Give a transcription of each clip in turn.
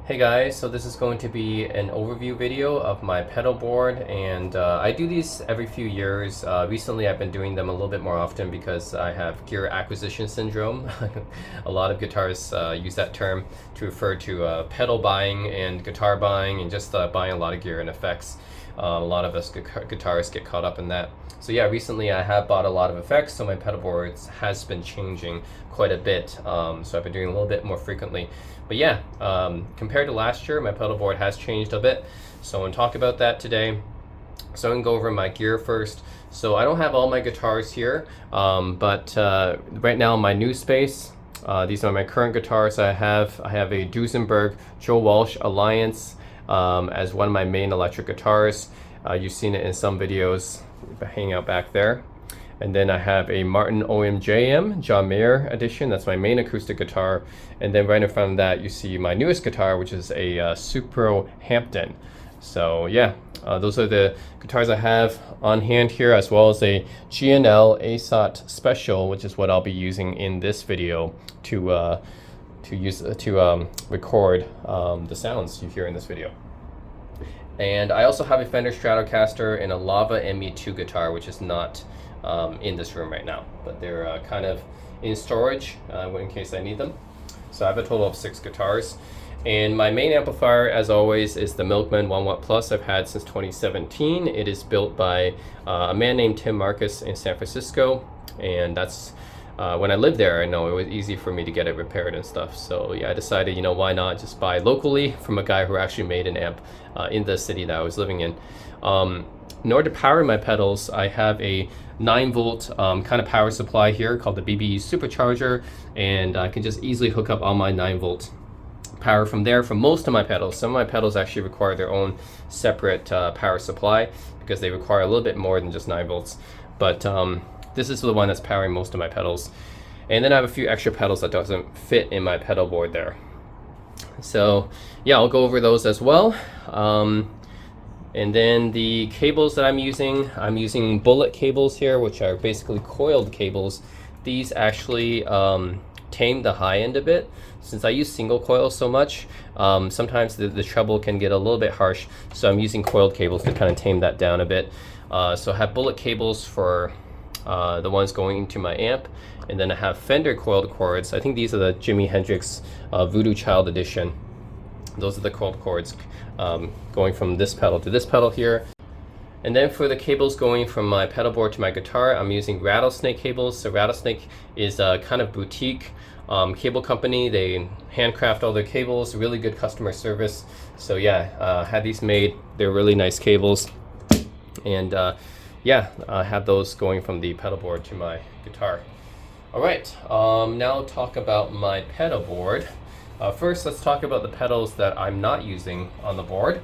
Hey guys, so this is going to be an overview video of my pedal board, and I do these every few years. Recently I've been doing them a little bit more often because I have gear acquisition syndrome. A lot of guitarists use that term to refer to pedal buying and guitar buying and just buying a lot of gear and effects. A lot of us guitarists get caught up in that. So yeah, recently I have bought a lot of effects, so my pedal boards has been changing quite a bit. So I've been doing a little bit more frequently. But yeah, compared to last year, my pedal board has changed a bit. So I'm going to talk about that today. So I'm going to go over my gear first. So I don't have all my guitars here, but right now in my new space, these are my current guitars. I have a Duesenberg Joe Walsh Alliance as one of my main electric guitars. You've seen it in some videos hanging out back there. And then I have a Martin OMJM John Mayer edition. That's my main acoustic guitar. And then right in front of that, you see my newest guitar, which is a Supro Hampton. So yeah, those are the guitars I have on hand here, as well as a G&L ASOT Special, which is what I'll be using in this video to record the sounds you hear in this video. And I also have a Fender Stratocaster and a Lava ME2 guitar, which is not in this room right now, but they're kind of in storage in case I need them. So I have a total of 6 guitars, and my main amplifier, as always, is the Milkman 1W Plus I've had since 2017. It is built by a man named Tim Marcus in San Francisco, and that's when I lived there. I know it was easy for me to get it repaired and stuff. So yeah, I decided, you know, why not just buy locally from a guy who actually made an amp in the city that I was living in. In order to power my pedals, I have a 9-volt kind of power supply here called the BBE Supercharger, and I can just easily hook up all my 9-volt power from there for most of my pedals. Some of my pedals actually require their own separate power supply because they require a little bit more than just 9 volts. But this is the one that's powering most of my pedals. And then I have a few extra pedals that doesn't fit in my pedal board there. So yeah, I'll go over those as well. And then the cables that I'm using bullet cables here, which are basically coiled cables. These actually tame the high end a bit. Since I use single coil so much, sometimes the treble can get a little bit harsh. So I'm using coiled cables to kind of tame that down a bit. So I have bullet cables for the ones going into my amp. And then I have Fender coiled cords. I think these are the Jimi Hendrix Voodoo Child Edition. Those are the coiled cords going from this pedal to this pedal here. And then for the cables going from my pedal board to my guitar, I'm using Rattlesnake cables. So Rattlesnake is a kind of boutique cable company. They handcraft all their cables, really good customer service. So yeah, had these made. They're really nice cables. And yeah, I have those going from the pedal board to my guitar. All right, now I'll talk about my pedal board. First, let's talk about the pedals that I'm not using on the board.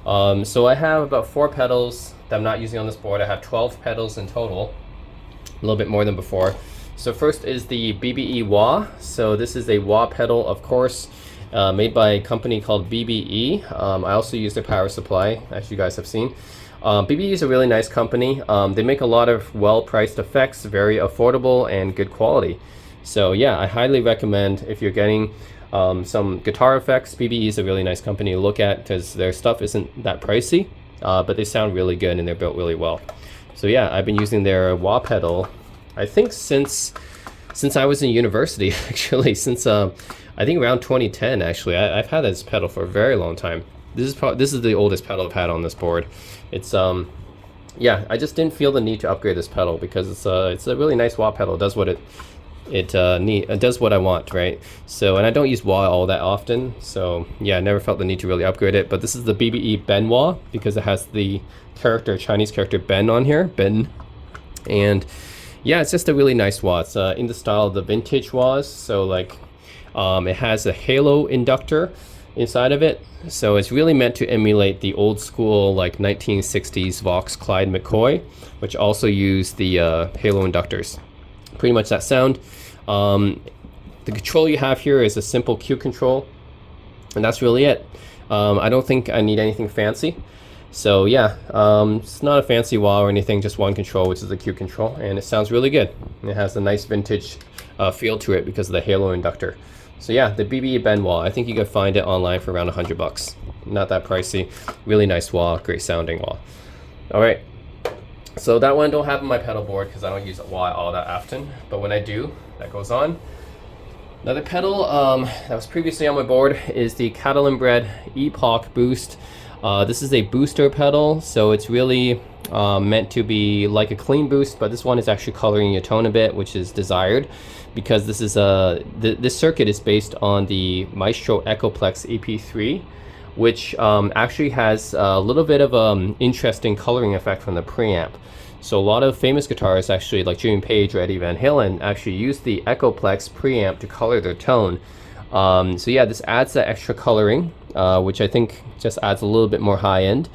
So I have about 4 pedals that I'm not using on this board. I have 12 pedals in total, a little bit more than before. So first is the BBE wah. So this is a wah pedal, of course, made by a company called BBE. I also use their power supply, as you guys have seen. BBE is a really nice company. They make a lot of well-priced effects, very affordable and good quality. So yeah, I highly recommend if you're getting some guitar effects. BBE is a really nice company to look at because their stuff isn't that pricey, but they sound really good and they're built really well. So yeah, I've been using their wah pedal, I think since I was in university, actually, since I think around 2010. Actually, I've had this pedal for a very long time. This is the oldest pedal I've had on this board. It's yeah, I just didn't feel the need to upgrade this pedal because it's a really nice wah pedal. It does what it does what I want, right? So, and I don't use wah all that often, so yeah, I never felt the need to really upgrade it. But this is the BBE Ben wah because it has the Chinese character Ben on here, Ben. And yeah, it's just a really nice wah. It's in the style of the vintage wahs. So like, it has a halo inductor inside of it. So it's really meant to emulate the old school like 1960s Vox Clyde McCoy, which also used the halo inductors. Pretty much that sound. The control you have here is a simple Q control, and that's really it. I don't think I need anything fancy. So yeah, it's not a fancy wah or anything, just one control, which is the Q control, and it sounds really good. It has a nice vintage feel to it because of the halo inductor. So yeah, the BB bend wah, I think you can find it online for around $100. Not that pricey. Really nice wah, great sounding wah. All right, so that one I don't have on my pedal board because I don't use wah all that often, but when I do, that goes on. Another pedal that was previously on my board is the Pedalboard Epoch Boost. This is a booster pedal, so it's really meant to be like a clean boost, but this one is actually coloring your tone a bit, which is desired because this is this circuit is based on the Maestro Echoplex EP3, which actually has a little bit of interesting coloring effect from the preamp. So a lot of famous guitarists, actually like Jimmy Page or Eddie Van Halen, actually use the Echoplex preamp to color their tone. So yeah, this adds that extra coloring, which I think just adds a little bit more high end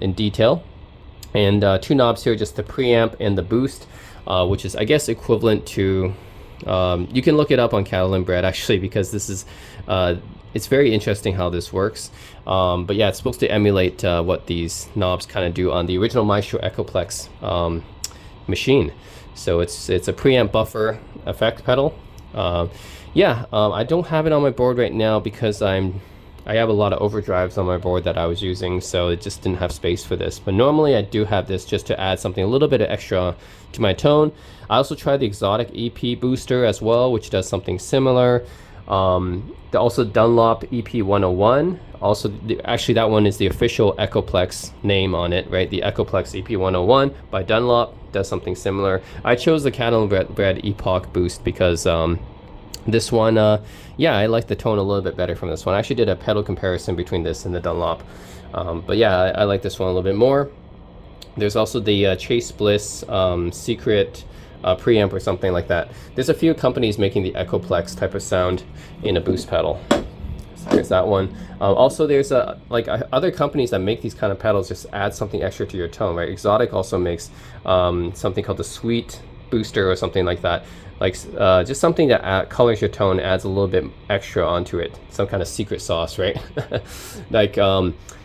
in detail. And two knobs here, just the preamp and the boost, which is I guess equivalent to, you can look it up on Pedalboard actually, because this is, it's very interesting how this works. But yeah, it's supposed to emulate what these knobs kind of do on the original Maestro Echoplex machine. So it's a preamp buffer effect pedal. I don't have it on my board right now because I have a lot of overdrives on my board that I was using, so it just didn't have space for this. But normally I do have this just to add something a little bit of extra to my tone. I also tried the Xotic EP booster as well, which does something similar. Also Dunlop EP101. Also, actually that one is the official Echoplex name on it, right? The Echoplex EP101 by Dunlop does something similar. I chose the Pedalboard Epoch Boost because this one, yeah, I like the tone a little bit better from this one. I actually did a pedal comparison between this and the Dunlop. But yeah, I like this one a little bit more. There's also the Chase Bliss Secret preamp or something like that. There's a few companies making the Echoplex type of sound in a boost pedal. So there's that one. Also, there's other companies that make these kind of pedals just add something extra to your tone, right? Xotic also makes something called the Sweet Booster or something like that. Like just something that colors your tone, adds a little bit extra onto it. Some kind of secret sauce, right? Like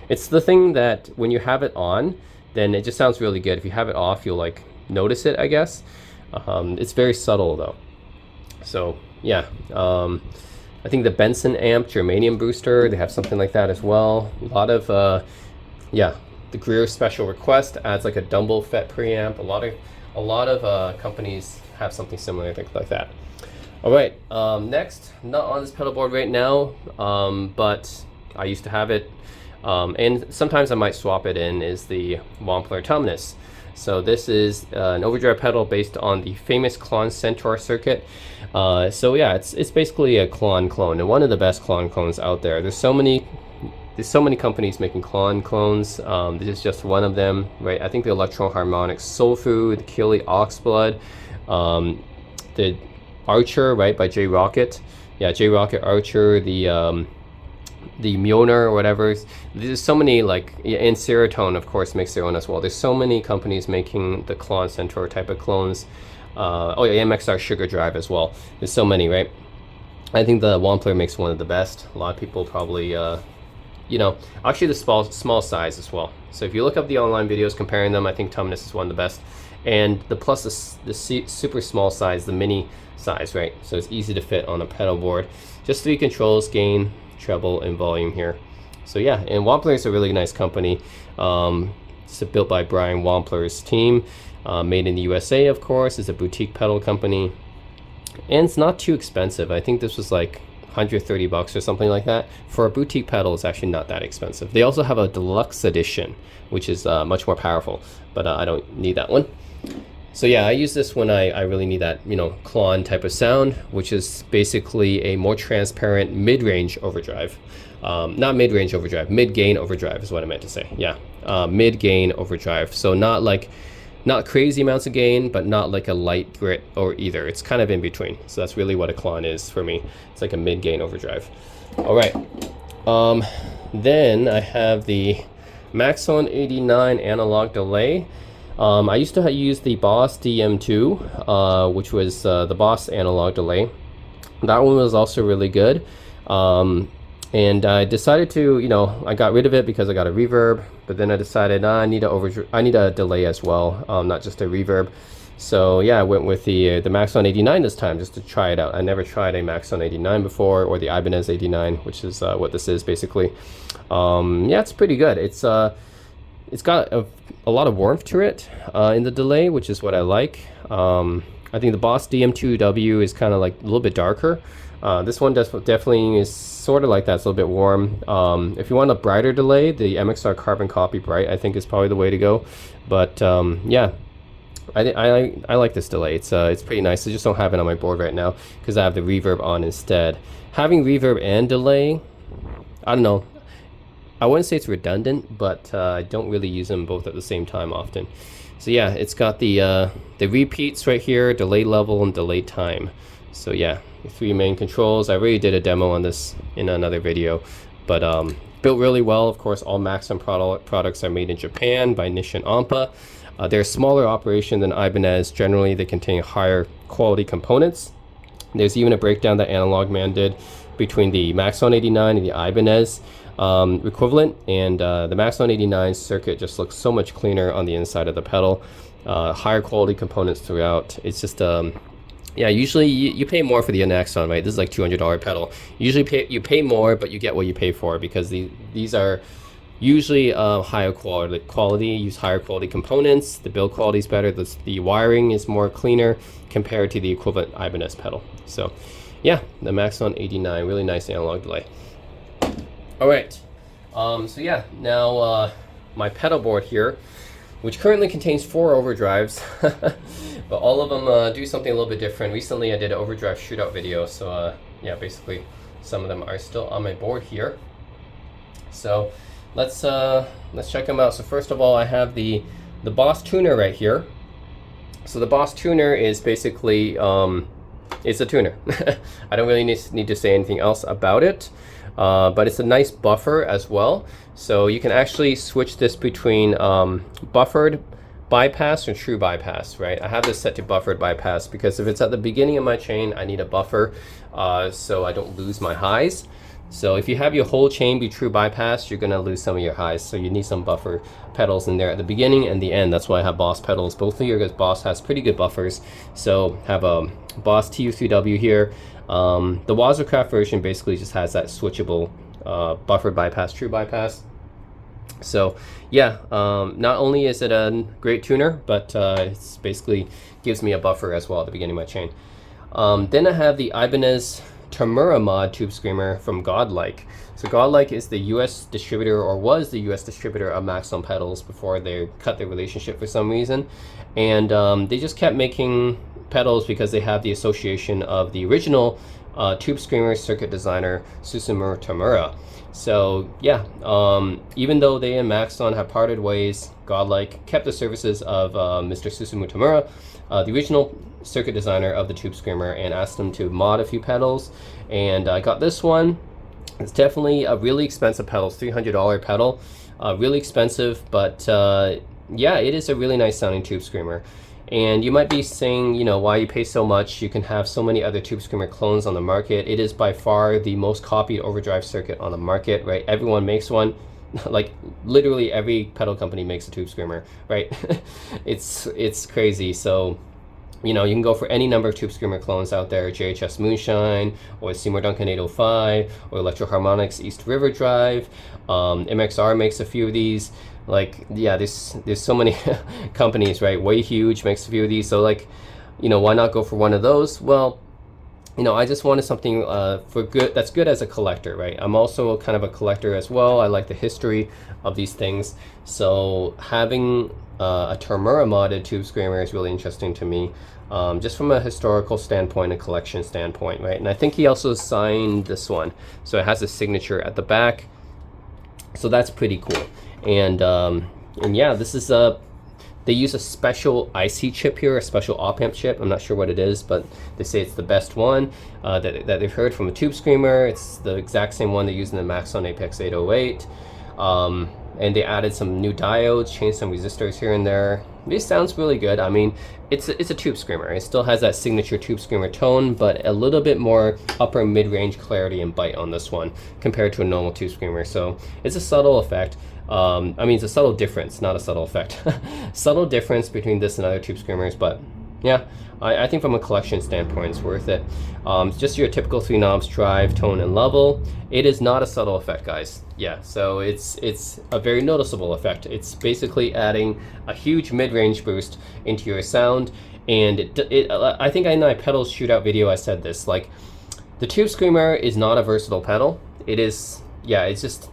it's the thing that when you have it on, then it just sounds really good. If you have it off, you'll like notice it, I guess. It's very subtle though. So yeah, I think the Benson amp Germanium booster, they have something like that as well. A lot of yeah, the Greer Special Request adds like a Dumble FET preamp. A lot of companies have something similar, things like that. All right, next, not on this pedal board right now, but I used to have it, and sometimes I might swap it in, is the Wampler Tumnus. So this is an overdrive pedal based on the famous Klon Centaur circuit. So yeah, it's basically a Klon clone, and one of the best Klon clones out there. There's so many companies making Klon clones. This is just one of them, right? I think the Electron Harmonics Soul Food, the Keeley Oxblood, the Archer, right, by J Rocket. Yeah, J Rocket Archer, the Mjolnir or whatever. There's so many, like, and Serotonin of course makes their own as well. There's so many companies making the Klon Centaur type of clones. Oh yeah, MXR Sugar Drive as well. There's so many, right? I think the Wampler makes one of the best. A lot of people probably you know, actually the small size as well. So if you look up the online videos comparing them, I think Tumnus is one of the best. And the plus the super small size, the mini size, right? So it's easy to fit on a pedal board. Just 3 controls, gain, treble, and volume here. So yeah, and Wampler is a really nice company. It's built by Brian Wampler's team, made in the USA, of course. It's a boutique pedal company, and it's not too expensive. I think this was like $130 or something like that. For a boutique pedal, it's actually not that expensive. They also have a deluxe edition, which is much more powerful, but I don't need that one. So yeah, I use this when I really need that, you know, Klon type of sound, which is basically a more transparent mid-range overdrive. Not mid-range overdrive, mid-gain overdrive is what I meant to say. Yeah, mid-gain overdrive. So not crazy amounts of gain, but not like a light grit or either. It's kind of in between. So that's really what a Klon is for me. It's like a mid-gain overdrive. All right. Then I have the Maxon 89 analog delay. I used to use the Boss DM2, which was the Boss analog delay. That one was also really good. And I decided to, you know, I got rid of it because I got a reverb, but then I decided I need a delay as well, not just a reverb. So yeah, I went with the Maxon 89 this time just to try it out. I never tried a Maxon 89 before, or the Ibanez 89, which is what this is basically. Yeah, it's pretty good. It's got a lot of warmth to it in the delay, which is what I like. I think the Boss DM2W is kind of like a little bit darker. This one definitely is sort of like that. It's a little bit warm. If you want a brighter delay, the MXR Carbon Copy Bright I think is probably the way to go. But yeah, I like this delay. It's pretty nice. I just don't have it on my board right now because I have the reverb on instead. Having reverb and delay, I don't know. I wouldn't say it's redundant, but I don't really use them both at the same time often. So yeah, it's got the repeats right here, delay level and delay time. So yeah, the three main controls. I already did a demo on this in another video, but built really well. Of course, all Maxon products are made in Japan by Nissin Ampa. They're a smaller operation than Ibanez. Generally, they contain higher quality components. There's even a breakdown that Analog Man did between the Maxon 89 and the Ibanez equivalent, and the Maxon 89 circuit just looks so much cleaner on the inside of the pedal. Higher quality components throughout. It's just yeah, usually you pay more for the Maxon, right? This is like $200 pedal. Usually you pay more, but you get what you pay for, because these are usually higher quality, use higher quality components. The build quality is better. The wiring is more cleaner compared to the equivalent Ibanez pedal. So yeah, the Maxon 89, really nice analog delay. All right, so yeah, now my pedal board here, which currently contains 4 overdrives, but all of them do something a little bit different. Recently I did an overdrive shootout video, so yeah, basically some of them are still on my board here. So let's check them out. So first of all, I have the Boss tuner right here. So the Boss tuner is basically it's a tuner. I don't really need to say anything else about it. But it's a nice buffer as well. So you can actually switch this between buffered bypass or true bypass, right? I have this set to buffered bypass because if it's at the beginning of my chain, I need a buffer so I don't lose my highs. So if you have your whole chain be true bypass, you're gonna lose some of your highs. So you need some buffer pedals in there at the beginning and the end. That's why I have Boss pedals. Both of your guys' Boss has pretty good buffers. So have a Boss TU3W here. The Wazacraft version basically just has that switchable buffer bypass, true bypass. So yeah, not only is it a great tuner, but it's basically gives me a buffer as well at the beginning of my chain. Then I have the Ibanez Tamura mod tube screamer from Godlike. So Godlike is the US distributor, or was the US distributor of Maxon pedals before they cut their relationship for some reason. And they just kept making pedals because they have the association of the original tube screamer circuit designer Susumu Tamura. So yeah, even though they and Maxon have parted ways, Godlike kept the services of Mr. Susumu Tamura, the original circuit designer of the tube screamer, and asked him to mod a few pedals. And I got this one. It's definitely a really expensive pedal, it's $300 pedal, really expensive, but yeah, it is a really nice sounding tube screamer. And you might be saying, you know, why you pay so much? You can have so many other tube screamer clones on the market. It is by far the most copied overdrive circuit on the market, right? Everyone makes one. Like literally every pedal company makes a tube screamer, right? it's crazy. So, you know, you can go for any number of tube screamer clones out there, JHS Moonshine, or Seymour Duncan 805, or Electro Harmonix East River Drive. MXR makes a few of these. Like, yeah, there's so many companies, right? Way Huge makes a few of these. So like, you know, why not go for one of those? Well, you know, I just wanted something that's good as a collector, right? I'm also kind of a collector as well. I like the history of these things. So having a Tamura modded tube screamer is really interesting to me, just from a historical standpoint, a collection standpoint, right? And I think he also signed this one, so it has a signature at the back. So that's pretty cool. And yeah, this is they use a special IC chip here, a special op-amp chip. I'm not sure what it is, but they say it's the best one that they've heard from a tube screamer. It's the exact same one they use in the Maxon Apex 808. And they added some new diodes, changed some resistors here and there. This sounds really good. I mean, it's a tube screamer. It still has that signature tube screamer tone, but a little bit more upper mid-range clarity and bite on this one compared to a normal tube screamer. So it's a subtle effect. I mean, it's a subtle difference, not a subtle effect. Subtle difference between this and other tube screamers, but Yeah, I think from a collection standpoint, it's worth it. It's just your typical 3 knobs: drive, tone, and level. It is not a subtle effect, guys. Yeah, so it's a very noticeable effect. It's basically adding a huge mid-range boost into your sound. And I think in my pedal shootout video I said this, like, the Tube Screamer is not a versatile pedal. It is, yeah, it's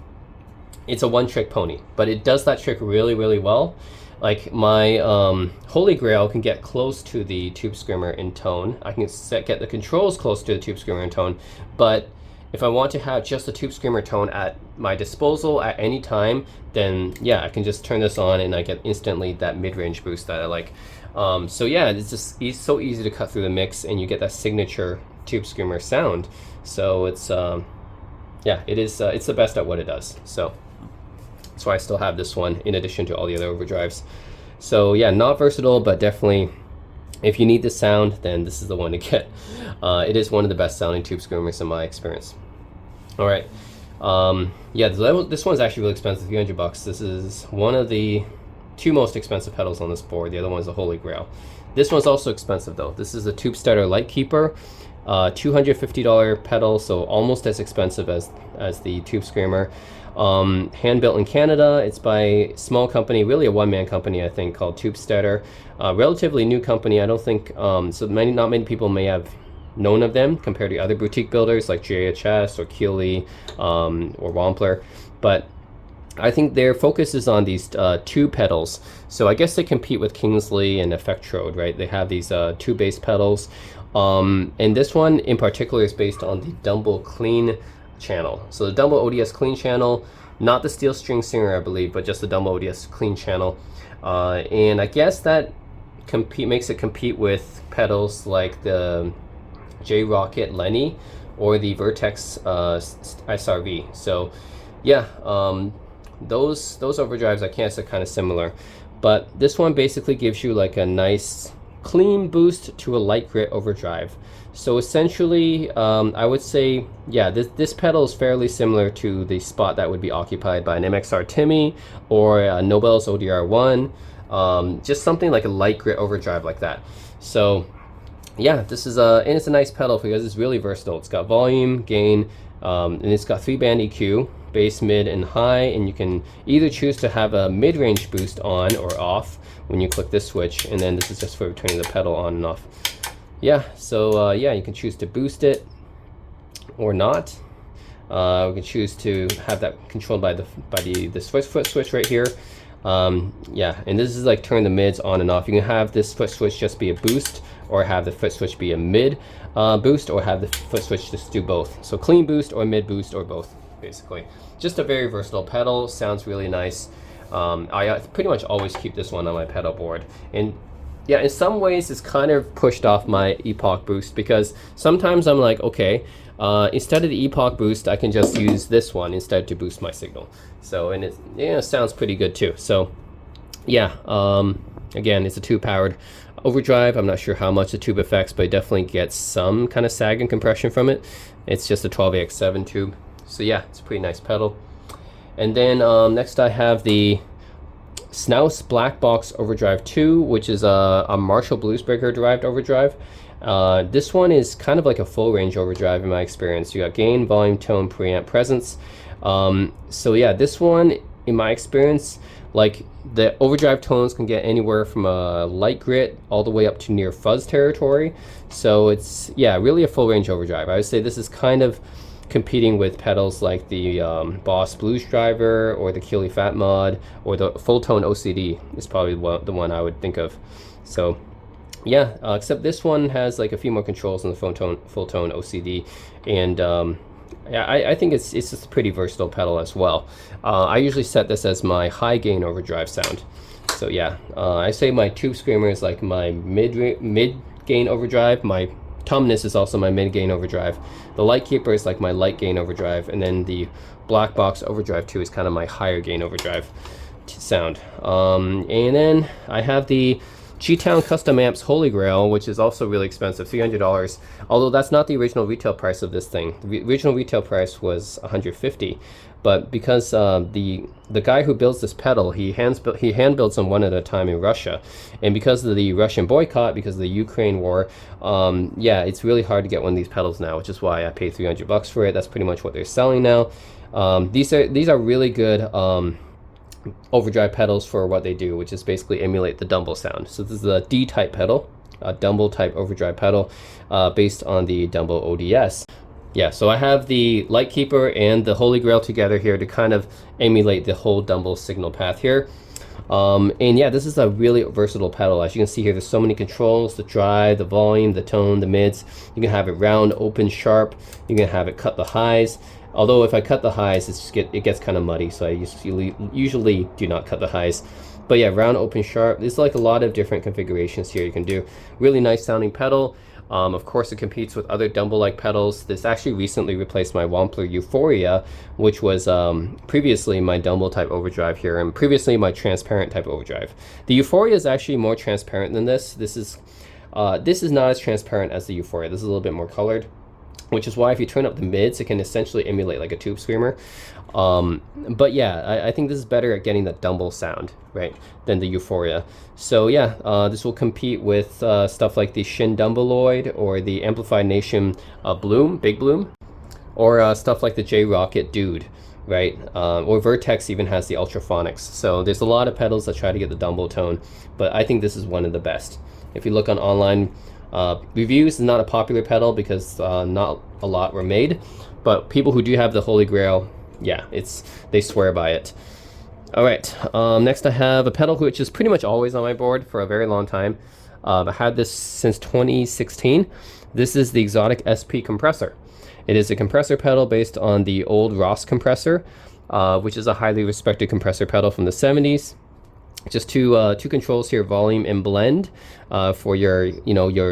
a one-trick pony, but it does that trick really, really well. Like, my Holy Grail can get close to the Tube Screamer in tone. I can get the controls close to the Tube Screamer in tone, but if I want to have just a Tube Screamer tone at my disposal at any time, then yeah, I can just turn this on and I get instantly that mid-range boost that I like. So yeah, it's so easy to cut through the mix, and you get that signature Tube Screamer sound. So it's yeah, it's the best at what it does. So that's why I still have this one in addition to all the other overdrives. So yeah, not versatile, but definitely if you need the sound, then this is the one to get. It is one of the best sounding Tube Screamers in my experience. All right, yeah, this one's actually really expensive, $300. This is one of the 2 most expensive pedals on this board. The other one is the Holy Grail. This one's also expensive though. This is a Tubesteader Lightkeeper, $250 pedal, so almost as expensive as the Tube Screamer. Hand built in Canada. It's by a small company, really a one-man company, I think, called Tubesteader. Relatively new company. I don't think not many people may have known of them compared to other boutique builders like JHS or Keeley or Wampler, but I think their focus is on these 2 pedals. So I guess they compete with Kingsley and Effectrode, right? They have these 2 bass pedals. And this one in particular is based on the Dumble Clean channel. So the Dumble ODS Clean channel, not the Steel String Singer, I believe, but just the Dumble ODS Clean channel. And I guess that makes it compete with pedals like the J-Rocket Lenny or the Vertex SRV. So yeah, those overdrives I can't say kind of similar, but this one basically gives you like a nice clean boost to a light grit overdrive. So essentially, I would say, yeah, this pedal is fairly similar to the spot that would be occupied by an MXR Timmy or a Nobel's ODR1, just something like a light grit overdrive like that. So yeah, this is and it's a nice pedal because it's really versatile. It's got volume, gain, and it's got 3-band EQ, bass, mid, and high, and you can either choose to have a mid-range boost on or off when you click this switch, and then this is just for turning the pedal on and off. Yeah, so yeah, you can choose to boost it or not. We can choose to have that controlled by the foot switch right here. Yeah, and this is like turn the mids on and off. You can have this foot switch just be a boost, or have the foot switch be a mid boost, or have the foot switch just do both. So clean boost or mid boost or both, basically. Just a very versatile pedal, sounds really nice. I pretty much always keep this one on my pedal board. And yeah, in some ways it's kind of pushed off my Epoch boost, because sometimes I'm like, okay, instead of the Epoch boost, I can just use this one instead to boost my signal. So, and it sounds pretty good too. So yeah, again, it's a tube powered overdrive. I'm not sure how much the tube affects, but it definitely gets some kind of sag and compression from it. It's just a 12AX7 tube. So yeah, it's a pretty nice pedal. And then next I have the Snouse Black Box Overdrive 2, which is a Marshall Bluesbreaker derived overdrive. This one is kind of like a full range overdrive in my experience. You got gain, volume, tone, preamp, presence. So yeah, this one in my experience, like, the overdrive tones can get anywhere from a light grit all the way up to near fuzz territory. So it's, yeah, really a full range overdrive. I would say this is kind of competing with pedals like the Boss Blues Driver or the Keeley Fat Mod or the Full Tone OCD is probably the one I would think of. So yeah, except this one has like a few more controls than the Full Tone OCD, and yeah, I think it's just a pretty versatile pedal as well. I usually set this as my high gain overdrive sound. So yeah, I say my Tube Screamer is like my mid gain overdrive. My Tumnus is also my mid gain overdrive. The Lightkeeper is like my light gain overdrive, and then the Black Box Overdrive 2 is kind of my higher gain overdrive sound. And then I have the G-Town Custom Amps Holy Grail, which is also really expensive, $300. Although that's not the original retail price of this thing. The original retail price was $150. But because the guy who builds this pedal, he hand builds them one at a time in Russia, and because of the Russian boycott, because of the Ukraine war, yeah, it's really hard to get one of these pedals now, which is why I paid $300 for it. That's pretty much what they're selling now. These are really good overdrive pedals for what they do, which is basically emulate the Dumble sound. So this is a D-type pedal, a Dumble type overdrive pedal, based on the Dumble ODS. Yeah, so I have the Lightkeeper and the Holy Grail together here to kind of emulate the whole Dumble signal path here. And yeah, this is a really versatile pedal. As you can see here, there's so many controls: the drive, the volume, the tone, the mids. You can have it round, open, sharp. You can have it cut the highs. Although if I cut the highs, it gets kind of muddy, so I usually do not cut the highs. But yeah, round, open, sharp. There's like a lot of different configurations here you can do. Really nice sounding pedal. Of course, it competes with other Dumble-like pedals. This actually recently replaced my Wampler Euphoria, which was previously my Dumble type overdrive here, and previously my transparent type overdrive. The Euphoria is actually more transparent than this. This is not as transparent as the Euphoria. This is a little bit more colored, which is why if you turn up the mids, it can essentially emulate like a tube screamer. But yeah, I think this is better at getting that Dumble sound, right, than the Euphoria. So yeah, this will compete with stuff like the Shin Dumbleoid or the Amplified Nation Big Bloom, or stuff like the J-Rocket Dude, right? Or Vertex even has the Ultraphonics. So there's a lot of pedals that try to get the Dumble tone, but I think this is one of the best. If you look on online reviews, it's not a popular pedal because not a lot were made, but people who do have the Holy Grail, yeah, they swear by it. All right, next I have a pedal which is pretty much always on my board for a very long time. I had this since 2016. This is the Xotic SP compressor. It is a compressor pedal based on the old Ross compressor, which is a highly respected compressor pedal from the 70s. Just two controls here: volume and blend, for your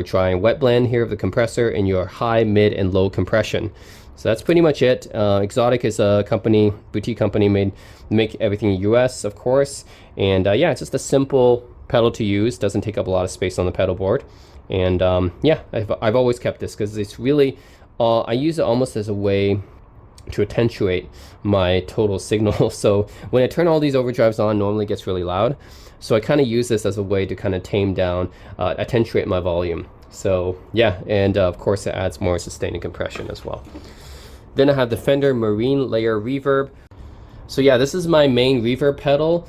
dry and wet blend here of the compressor, and your high, mid, and low compression. So that's pretty much it. Xotic is a company, boutique company, make everything in US, of course. And yeah, it's just a simple pedal to use. Doesn't take up a lot of space on the pedal board. And yeah, I've always kept this because it's really, I use it almost as a way to attenuate my total signal. So when I turn all these overdrives on, normally it gets really loud. So I kind of use this as a way to kind of tame down, attenuate my volume. So yeah, and of course it adds more sustain and compression as well. Then I have the Fender Marine Layer Reverb. So yeah, this is my main reverb pedal.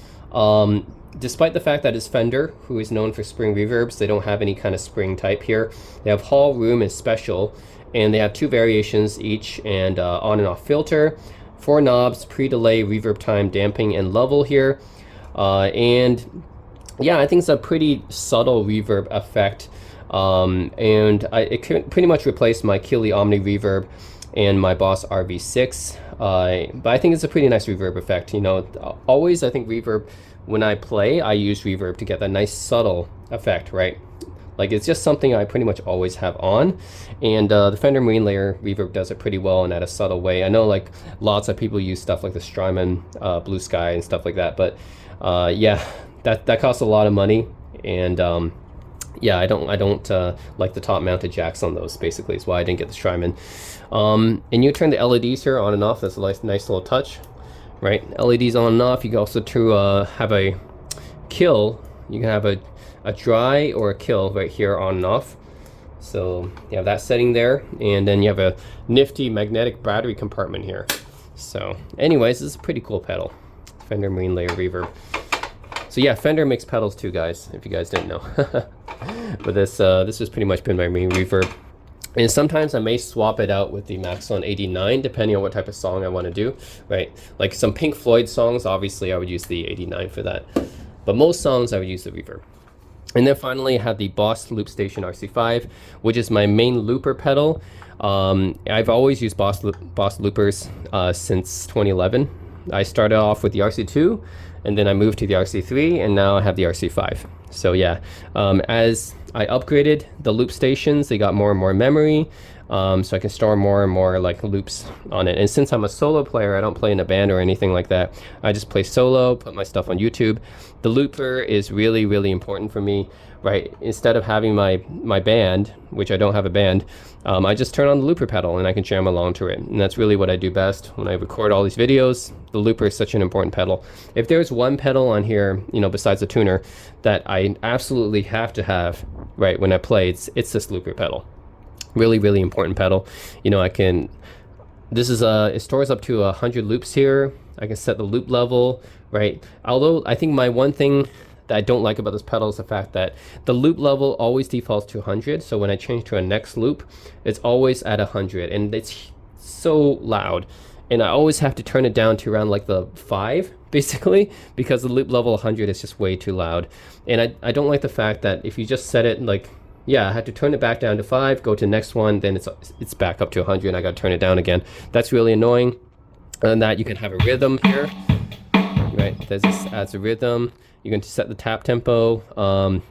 Despite the fact that it's Fender, who is known for spring reverbs, they don't have any kind of spring type here. They have Hall, Room, and Special, and they have two variations each, and on and off filter, 4 knobs, pre-delay, reverb time, damping, and level here. And yeah, I think it's a pretty subtle reverb effect. It pretty much replaced my Keeley Omni Reverb and my Boss RV6. But I think it's a pretty nice reverb effect. You know, always I think reverb, when I play, I use reverb to get that nice subtle effect, right? Like, it's just something I pretty much always have on, and the Fender Marine Layer Reverb does it pretty well and at a subtle way. I know like lots of people use stuff like the Strymon Blue Sky and stuff like that, but yeah, that costs a lot of money, and yeah, I don't like the top mounted jacks on those, basically is why I didn't get the Strymon. And you turn the LEDs here on and off. That's a nice little touch, right? LEDs on and off. You can also have a kill. You can have a dry or a kill right here on and off. So you have that setting there, and then you have a nifty magnetic battery compartment here. So anyways, this is a pretty cool pedal, Fender Marine Layer Reverb. So yeah, Fender makes pedals too, guys, if you guys didn't know. But this has pretty much been my main reverb. And sometimes I may swap it out with the Maxon 89, depending on what type of song I want to do, right? Like some Pink Floyd songs, obviously I would use the 89 for that. But most songs I would use the reverb. And then finally I have the Boss Loop Station RC5, which is my main looper pedal. I've always used Boss loopers since 2011. I started off with the RC2, and then I moved to the RC3, and now I have the RC5. So yeah, as I upgraded the loop stations, they got more and more memory. so I can store more and more like loops on it. And since I'm a solo player, I don't play in a band or anything like that. I just play solo, put my stuff on YouTube. The looper is really, really important for me, right? Instead of having my band, which I don't have a band, I just turn on the looper pedal and I can jam along to it. And that's really what I do best when I record all these videos. The looper is such an important pedal. If there's one pedal on here, you know, besides the tuner, that I absolutely have to have, right, when I play, it's this looper pedal. Really, really important pedal. You know, this is it stores up to 100 loops here. I can set the loop level, right? Although I think my one thing that I don't like about this pedal is the fact that the loop level always defaults to 100. So when I change to a next loop, it's always at 100, and it's so loud. And I always have to turn it down to around like the 5, basically, because the loop level 100 is just way too loud. And I don't like the fact that if you just set it like, yeah, I had to turn it back down to 5, go to the next one, then it's back up to 100, and I got to turn it down again. That's really annoying. And that you can have a rhythm here, right? This adds a rhythm. You can set the tap tempo.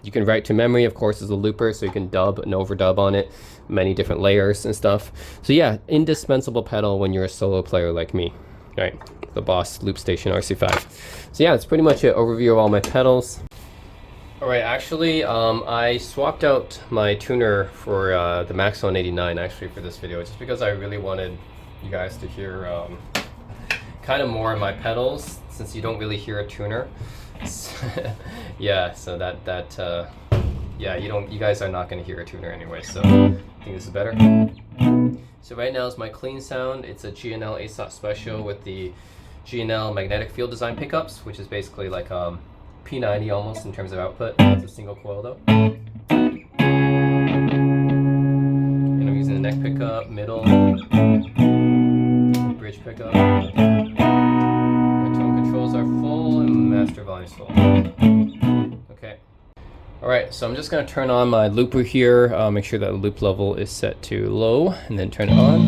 You can write to memory, of course, as a looper, so you can dub and overdub on it, many different layers and stuff. So yeah, indispensable pedal when you're a solo player like me, right? The Boss Loop Station RC5. So yeah, that's pretty much an overview of all my pedals. All right, actually, I swapped out my tuner for the Maxon 89 actually for this video, just because I really wanted you guys to hear kind of more of my pedals, since you don't really hear a tuner. Yeah, so yeah, you guys are not going to hear a tuner anyway, so I think this is better. So right now is my clean sound. It's a G&L ASOT Special with the G&L magnetic field design pickups, which is basically like P90 almost in terms of output. It's a single coil though. And I'm using the neck pickup, middle, bridge pickup. Are full and master volume is full. Okay. Alright, so I'm just going to turn on my looper here, make sure that the loop level is set to low, and then turn it on.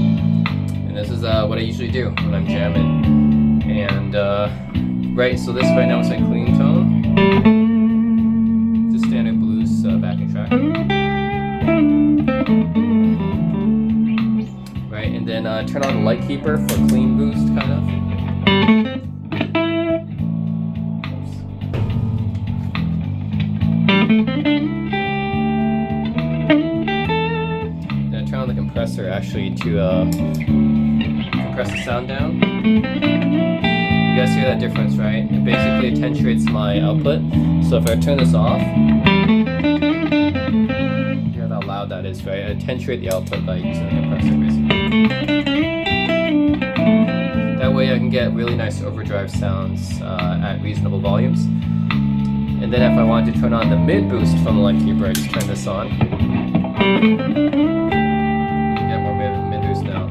And this is what I usually do when I'm jamming. And right, so this right now is a clean tone. Just standard blues backing track. Right, and then turn on the light keeper for clean boost kind of. Then I turn on the compressor actually to compress the sound down. You guys hear that difference, right? It basically attenuates my output. So if I turn this off, hear how loud that is, right? I attenuate the output by using the compressor basically. That way I can get really nice overdrive sounds at reasonable volumes. And then if I wanted to turn on the mid boost from the light keeper, I just turn this on. Get more mid boost now.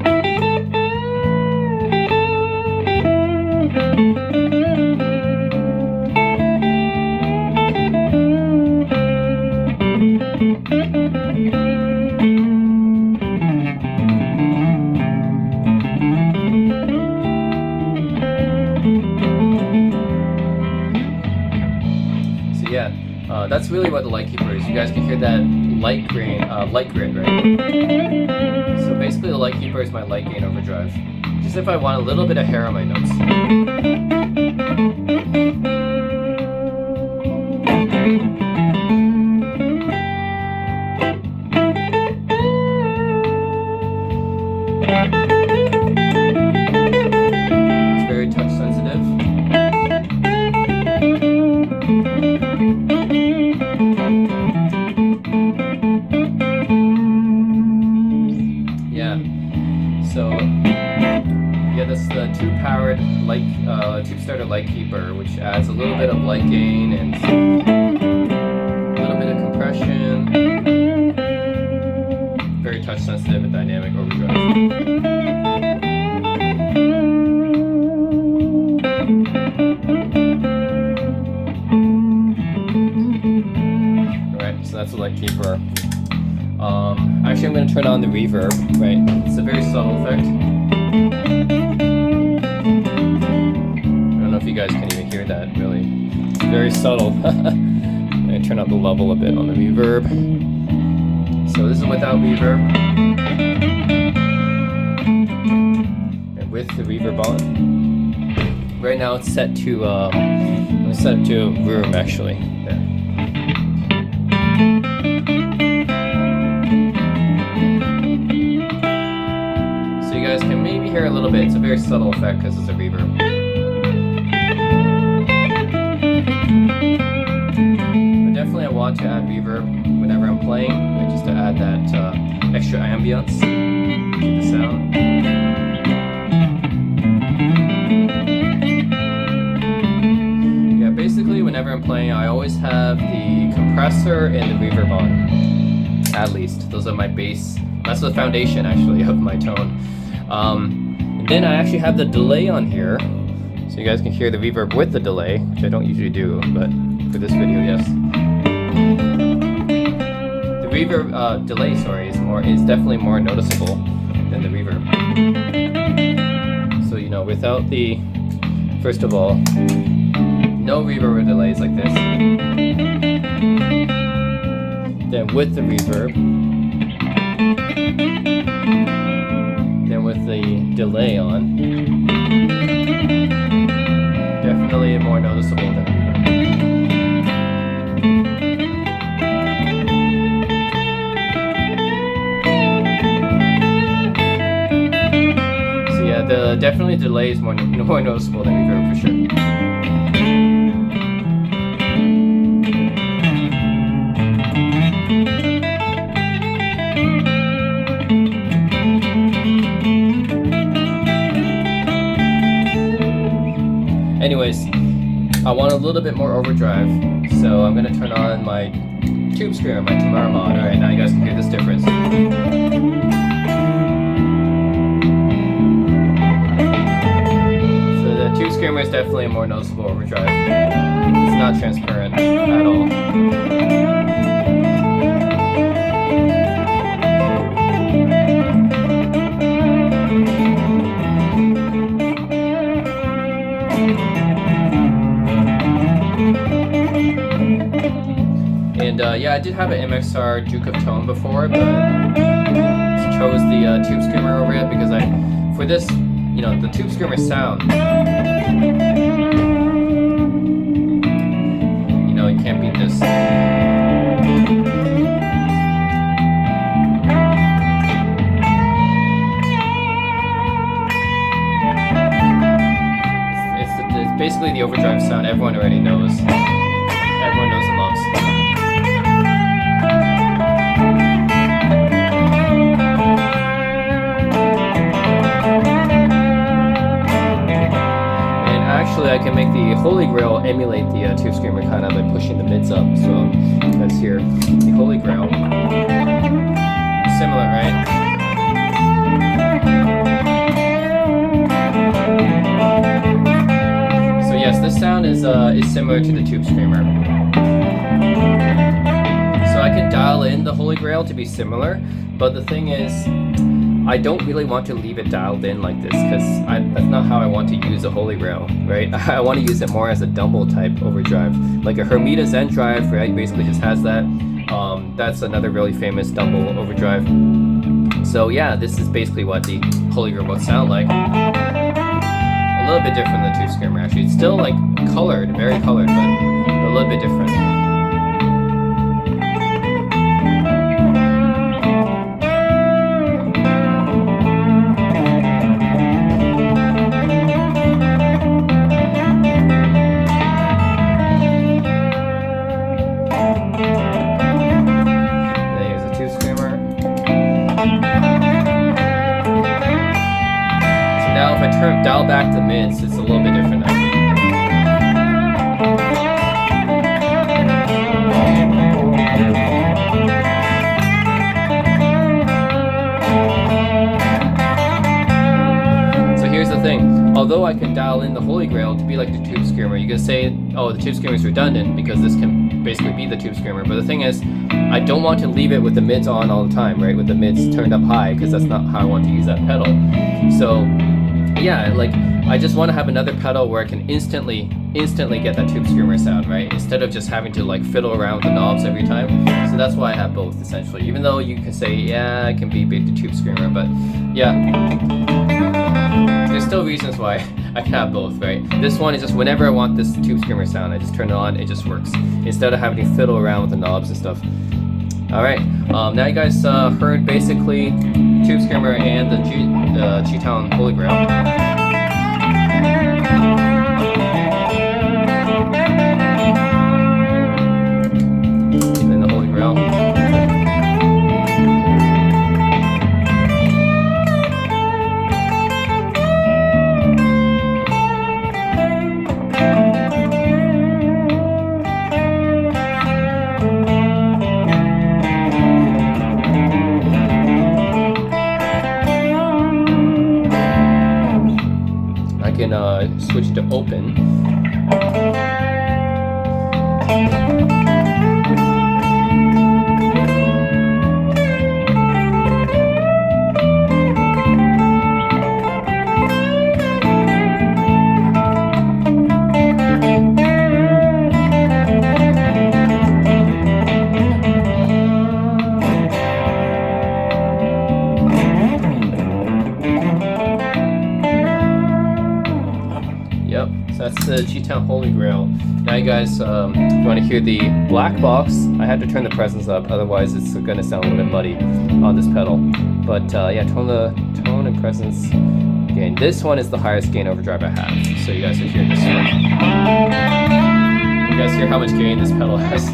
That's really what the light keeper is. You guys can hear that light grid, right? So basically the light keeper is my light gain overdrive. Just if I want a little bit of hair on my notes. It's very touch sensitive. That's the two-powered Tubesteader light keeper, which adds a little bit of light gain and a little bit of compression. Very touch-sensitive and dynamic overdrive. Alright, so that's the light keeper. Actually, I'm going to turn on the reverb. Right, it's a very subtle effect. If you guys can even hear that, really. It's very subtle. I turn up the level a bit on the reverb. So this is without reverb. with the reverb on. Right now it's set to I'm set to room actually. There. So you guys can maybe hear a little bit. It's a very subtle effect because it's a reverb. But definitely I want to add reverb whenever I'm playing, just to add that extra ambience to the sound. Yeah, basically whenever I'm playing I always have the compressor and the reverb on, at least. Those are my bass. That's the foundation actually of my tone. And then I actually have the delay on here, so you guys can hear the reverb with the delay, which I don't usually do, but for this video, yes. The reverb delay, is definitely more noticeable than the reverb. So you know, without the, first of all, no reverb or delays like this. Then with the reverb. Then with the delay on. Definitely more noticeable than the reverb. So yeah, definitely delay is more noticeable than reverb for sure. Anyways, I want a little bit more overdrive, so I'm going to turn on my tube screamer, my Tamara mod. Alright, now you guys can hear this difference. So the tube screamer is definitely a more noticeable overdrive. It's not transparent at all. And yeah, I did have an MXR Duke of Tone before, but chose the tube screamer over it because for this, you know, the tube screamer sound, you know, you can't beat this. It's basically the overdrive sound everyone already knows. Everyone knows and loves. Actually, I can make the Holy Grail emulate the tube screamer kind of by pushing the mids up. So you guys hear the Holy Grail. Similar, right? So yes, this sound is similar to the tube screamer. So I can dial in the Holy Grail to be similar, but the thing is, I don't really want to leave it dialed in like this because that's not how I want to use a Holy Grail, right? I want to use it more as a Dumble type overdrive, like a Hermida Zen drive, right? Basically just has that. That's another really famous Dumble overdrive. So yeah, this is basically what the Holy Grail would sound like. A little bit different than the tube screamer actually. It's still like colored, very colored, but a little bit different. Dial back the mids, it's a little bit different now. So here's the thing, although I can dial in the Holy Grail to be like the tube screamer, you can say, oh, the tube screamer is redundant because this can basically be the tube screamer, but the thing is, I don't want to leave it with the mids on all the time, right, with the mids turned up high, because that's not how I want to use that pedal. So yeah, like I just want to have another pedal where I can instantly get that tube screamer sound, right? Instead of just having to like fiddle around with the knobs every time. So that's why I have both essentially. Even though you can say, yeah, I can be the tube screamer, but yeah, there's still reasons why I can have both, right? This one is just whenever I want this tube screamer sound, I just turn it on, it just works. Instead of having to fiddle around with the knobs and stuff. Alright, now you guys heard basically Tube Screamer and the G-Town Holy Grail. And then the Holy Grail. Switch to open. That's the G-Town Holy Grail. Now you guys, if you want to hear the black box, I had to turn the presence up, otherwise it's going to sound a little bit muddy on this pedal. But yeah, tone and presence gain. This one is the highest gain overdrive I have, so you guys will hear this one. You guys hear how much gain this pedal has?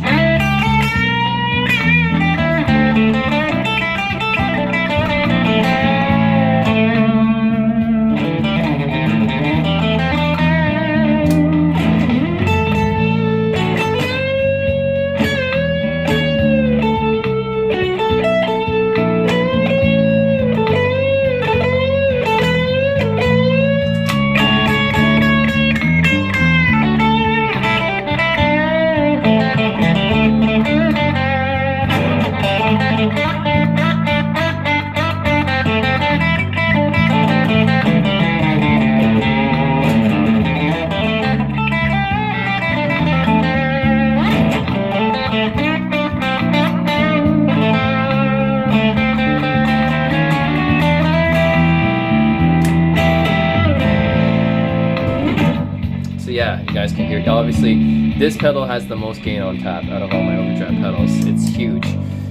Yeah, you guys can hear it. Obviously, this pedal has the most gain on tap out of all my overdrive pedals. It's huge.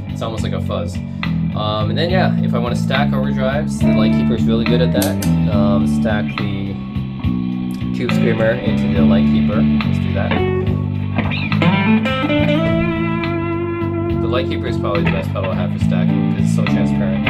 It's almost like a fuzz. And then yeah, if I want to stack overdrives, the Lightkeeper is really good at that. Stack the Tube Screamer into the Lightkeeper. Let's do that. The Lightkeeper is probably the best pedal I have for stacking because it's so transparent.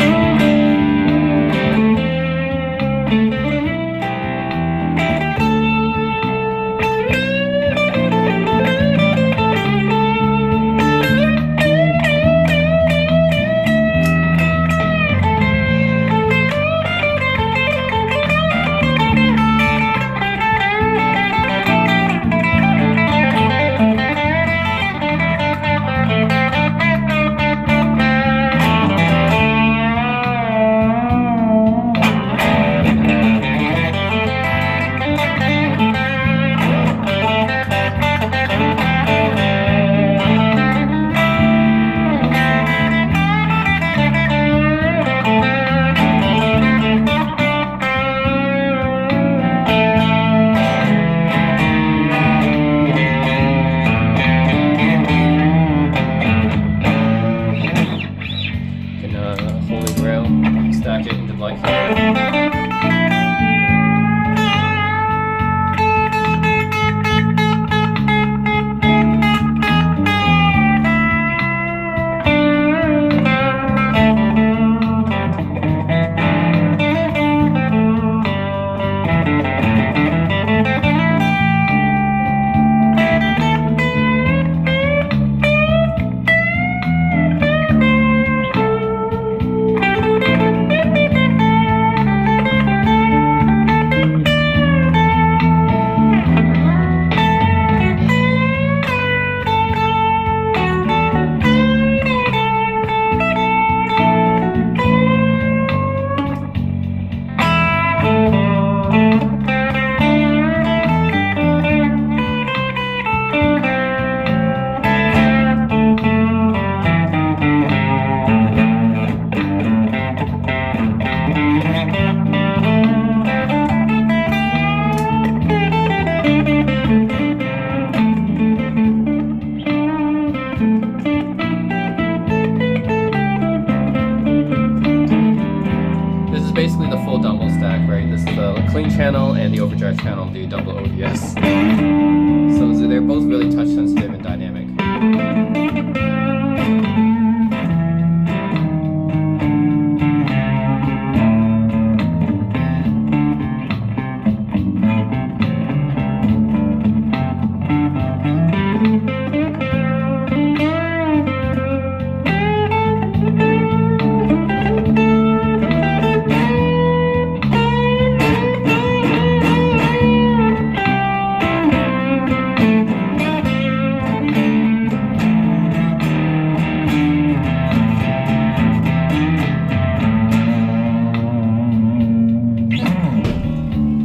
So they're both really touch sensitive and dynamic.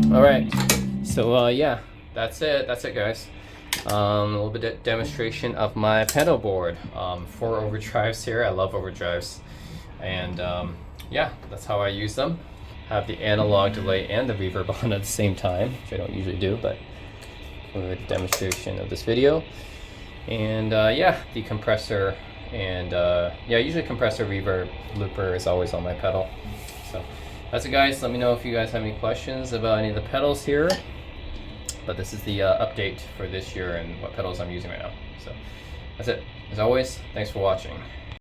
Alright, so yeah, that's it guys. A little bit of demonstration of my pedal board. 4 overdrives here. I love overdrives, and yeah, that's how I use them. Have the analog delay and the reverb on at the same time, which I don't usually do, but for the demonstration of this video. And yeah, the compressor and yeah, usually compressor, reverb, looper is always on my pedal. So that's it guys. Let me know if you guys have any questions about any of the pedals here. But this is the update for this year and what pedals I'm using right now. So that's it. As always, thanks for watching.